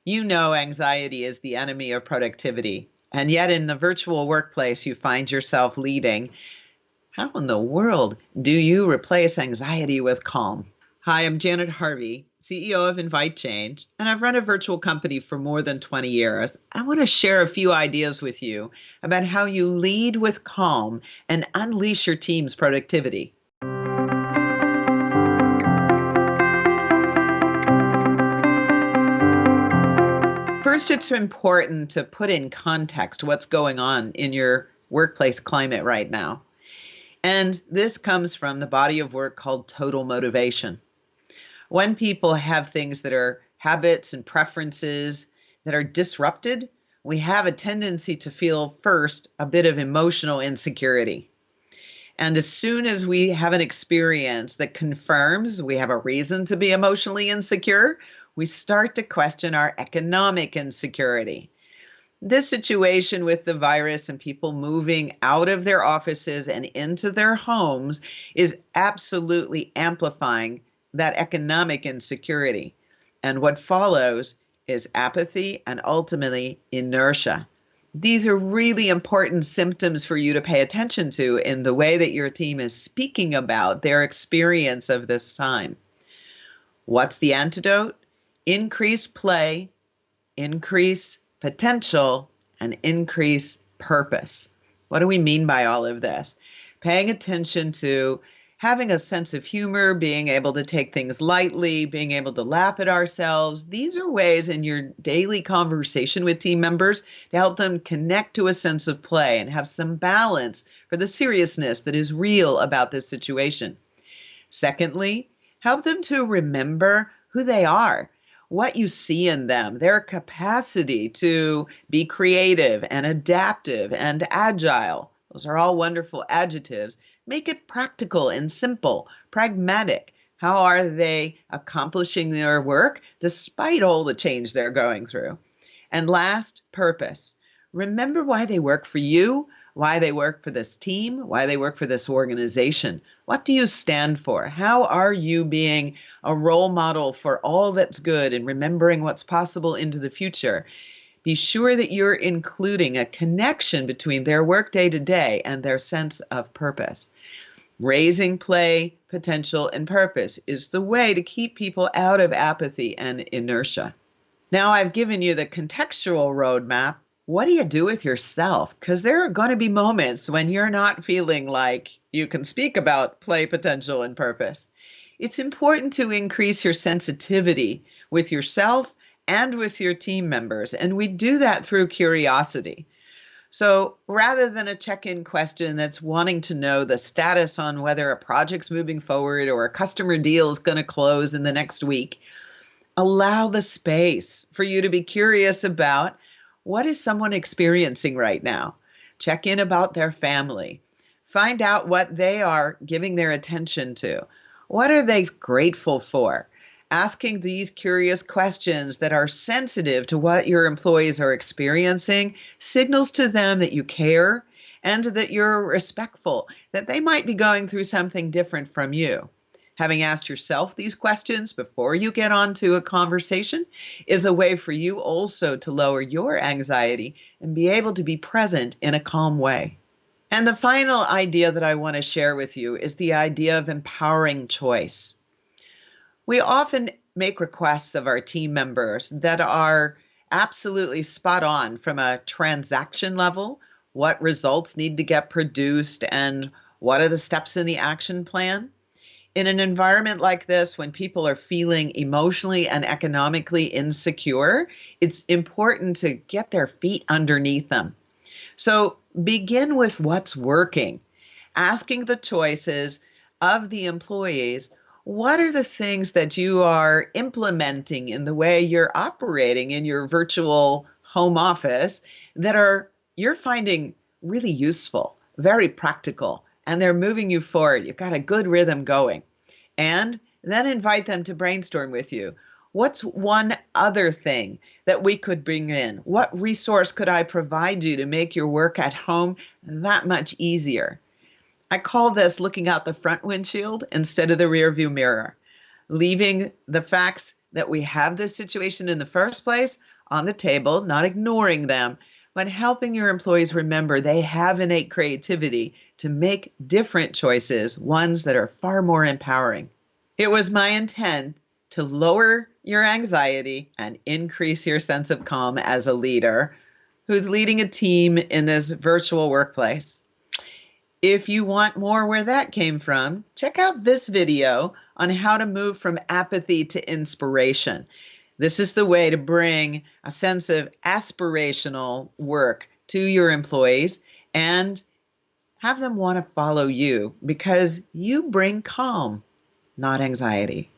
You know anxiety is the enemy of productivity, and yet in the virtual workplace you find yourself leading. How in the world do you replace anxiety with calm? Hi, I'm Janet Harvey, CEO of inviteCHANGE, and I've run a virtual company for more than 20 years. I want to share a few ideas with you about how you lead with calm and unleash your team's productivity. First, it's important to put in context what's going on in your workplace climate right now. And this comes from the body of work called total motivation. When people have things that are habits and preferences that are disrupted, we have a tendency to feel first a bit of emotional insecurity. And as soon as we have an experience that confirms we have a reason to be emotionally insecure, we start to question our economic insecurity. This situation with the virus and people moving out of their offices and into their homes is absolutely amplifying that economic insecurity. And what follows is apathy and ultimately inertia. These are really important symptoms for you to pay attention to in the way that your team is speaking about their experience of this time. What's the antidote? Increase play, increase potential, and increase purpose. What do we mean by all of this? Paying attention to having a sense of humor, being able to take things lightly, being able to laugh at ourselves. These are ways in your daily conversation with team members to help them connect to a sense of play and have some balance for the seriousness that is real about this situation. Secondly, help them to remember who they are, what you see in them, their capacity to be creative and adaptive and agile. Those are all wonderful adjectives. Make it practical and simple, pragmatic. How are they accomplishing their work despite all the change they're going through? And last, purpose. Remember why they work for you, why they work for this team, why they work for this organization. What do you stand for? How are you being a role model for all that's good and remembering what's possible into the future? Be sure that you're including a connection between their work day to day and their sense of purpose. Raising play, potential, and purpose is the way to keep people out of apathy and inertia. Now I've given you the contextual roadmap. What do you do with yourself? Because there are going to be moments when you're not feeling like you can speak about play, potential, and purpose. It's important to increase your sensitivity with yourself and with your team members, and we do that through curiosity. So rather than a check-in question that's wanting to know the status on whether a project's moving forward or a customer deal is going to close in the next week, allow the space for you to be curious about what is someone experiencing right now. Check in about their family. Find out what they are giving their attention to. What are they grateful for? Asking these curious questions that are sensitive to what your employees are experiencing signals to them that you care and that you're respectful, that they might be going through something different from you. Having asked yourself these questions before you get on to a conversation is a way for you also to lower your anxiety and be able to be present in a calm way. And the final idea that I want to share with you is the idea of empowering choice. We often make requests of our team members that are absolutely spot on from a transaction level, what results need to get produced, and what are the steps in the action plan. In an environment like this, when people are feeling emotionally and economically insecure, it's important to get their feet underneath them. So begin with what's working, asking the choices of the employees. What are the things that you are implementing in the way you're operating in your virtual home office that you're finding really useful, very practical, and they're moving you forward? You've got a good rhythm going. And then invite them to brainstorm with you. What's one other thing that we could bring in? What resource could I provide you to make your work at home that much easier? I call this looking out the front windshield instead of the rear view mirror, leaving the facts that we have this situation in the first place on the table, not ignoring them, but helping your employees remember they have innate creativity to make different choices, ones that are far more empowering. It was my intent to lower your anxiety and increase your sense of calm as a leader who's leading a team in this virtual workplace. If you want more where that came from, check out this video on how to move from apathy to inspiration. This is the way to bring a sense of aspirational work to your employees and have them want to follow you because you bring calm, not anxiety.